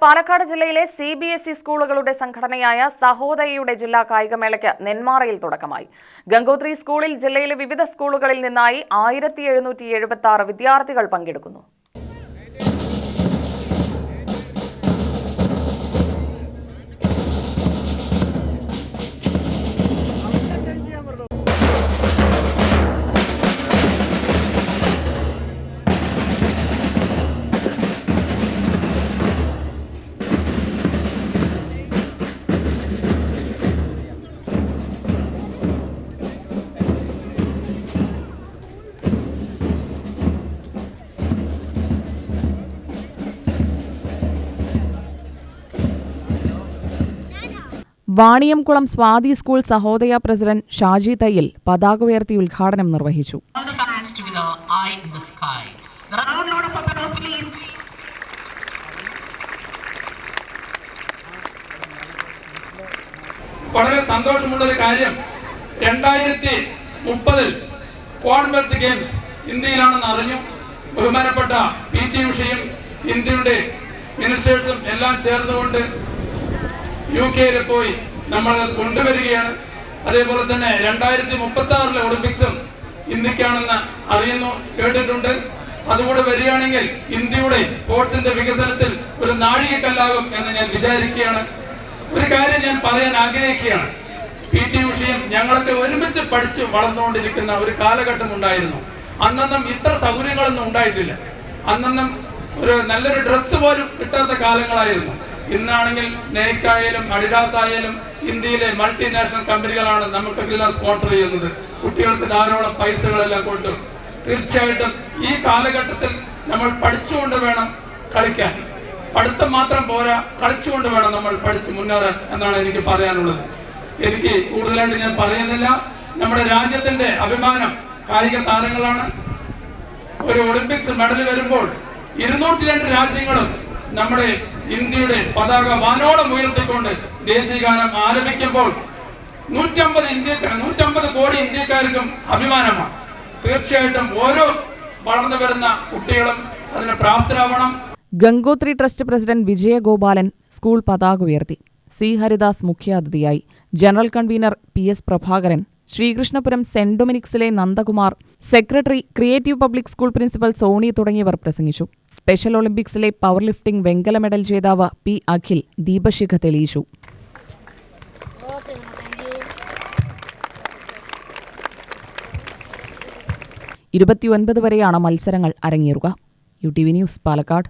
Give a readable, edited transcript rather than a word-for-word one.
പാലക്കാട് ജില്ലയിലെ CBSE സ്കൂളുകളുടെ സംഘടനയായ സഹോദയയുടെ ജില്ലാ കായികമേളയ്ക്ക് നെന്മാറയിൽ തുടക്കമായി. ഗംഗോത്രി സ്കൂളിൽ ജില്ലയിലെ വിവിധ സ്കൂളുകളിൽ നിന്നായി 1776 വിദ്യാർത്ഥികൾ പങ്കെടുക്കുന്നു. വാണിയംകുളം സ്വാതി സ്കൂൾ സഹോദയ പ്രസിഡന്റ് ഷാജി തയ്യിൽ പതാക ഉയർത്തി ഉദ്ഘാടനം നിർവഹിച്ചു. വളരെ സന്തോഷമുള്ള ഒരു കാര്യം, 2030 കോമൺവെൽത്ത് ഗെയിംസ് ഇന്ത്യയിലാണെന്ന് അറിഞ്ഞു. ബഹുമാനപ്പെട്ട PT ഉഷയും ഇന്ത്യയുടെ മിനിസ്റ്റേഴ്സും എല്ലാം ചേർന്നുകൊണ്ട് UK-യിൽ പോയി നമ്മൾ കൊണ്ടുവരികയാണ്. അതേപോലെ തന്നെ 2036 ഒളിമ്പിക്സും ഇന്ത്യക്കാണെന്ന് അറിയുന്നു, കേട്ടിട്ടുണ്ട്. അതുകൂടെ വരികയാണെങ്കിൽ ഇന്ത്യയുടെ സ്പോർട്സിന്റെ വികസനത്തിൽ ഒരു നാഴികക്കല്ലാകും എന്ന് ഞാൻ വിചാരിക്കുകയാണ്. ഒരു കാര്യം ഞാൻ പറയാൻ ആഗ്രഹിക്കുകയാണ്. PT ഉഷയും ഞങ്ങളൊക്കെ ഒരുമിച്ച് പഠിച്ച് വളർന്നുകൊണ്ടിരിക്കുന്ന ഒരു കാലഘട്ടം ഉണ്ടായിരുന്നു. അന്നൊന്നും ഇത്ര സൗകര്യങ്ങളൊന്നും ഉണ്ടായിട്ടില്ല. അന്നൊന്നും ഒരു നല്ലൊരു ഡ്രസ്സ് പോലും കിട്ടാത്ത കാലങ്ങളായിരുന്നു. ഇന്നാണെങ്കിൽ നൈക്ക് ആയാലും അഡിഡാസ് ആയാലും ഇന്ത്യയിലെ മൾട്ടിനാഷണൽ കമ്പനികളാണ് നമുക്കെല്ലാം സ്പോൺസർ ചെയ്യുന്നത്. കുട്ടികൾക്ക് ധാരാളം പൈസകളെല്ലാം കൊടുത്തു. തീർച്ചയായിട്ടും ഈ കാലഘട്ടത്തിൽ നമ്മൾ പഠിച്ചുകൊണ്ട് വേണം കളിക്കാൻ. പഠിത്തം മാത്രം പോരാ, കളിച്ചുകൊണ്ട് വേണം നമ്മൾ പഠിച്ച് മുന്നേറാൻ എന്നാണ് എനിക്ക് പറയാനുള്ളത്. എനിക്ക് കൂടുതലായിട്ട് ഞാൻ പറയുന്നില്ല. നമ്മുടെ രാജ്യത്തിന്റെ അഭിമാനം കായിക താരങ്ങളാണ്. ഒരു ഒളിമ്പിക്സ് മെഡൽ വരുമ്പോൾ 202 രാജ്യങ്ങളും നമ്മുടെ ഇന്ത്യയുടെ പതാക വാനോളം ഉയർത്തിക്കൊണ്ട് ദേശീയഗാനം ആലപിക്കുമ്പോൾ 150 കോടി ഇന്ത്യക്കാർക്കും അഭിമാനമാണ്. തീർച്ചയായിട്ടും ഓരോ വളർന്നു വരുന്ന കുട്ടികളും അതിന് പ്രാപ്തരാവണം. Gangotri trust president Vijayagopalan school പതാക ഉയർത്തി. C. ഹരിദാസ് മുഖ്യാതിഥിയായി. General convener PS. Prabhakaran, Sreekrishnapuram saint ഡൊമിനിക്സിലെ Nandakumar, secretary creative public school principal Soni തുടങ്ങിയവർ പ്രസംഗിച്ചു. സ്പെഷ്യൽ ഒളിമ്പിക്സിലെ പവർ ലിഫ്റ്റിംഗ് വെങ്കല മെഡൽ ജേതാവ് P. അഖിൽ ദീപശിഖ തെളിയിച്ചു. 29 വരെയാണ് മത്സരങ്ങൾ അരങ്ങേറുക. UTV news, Palakkad.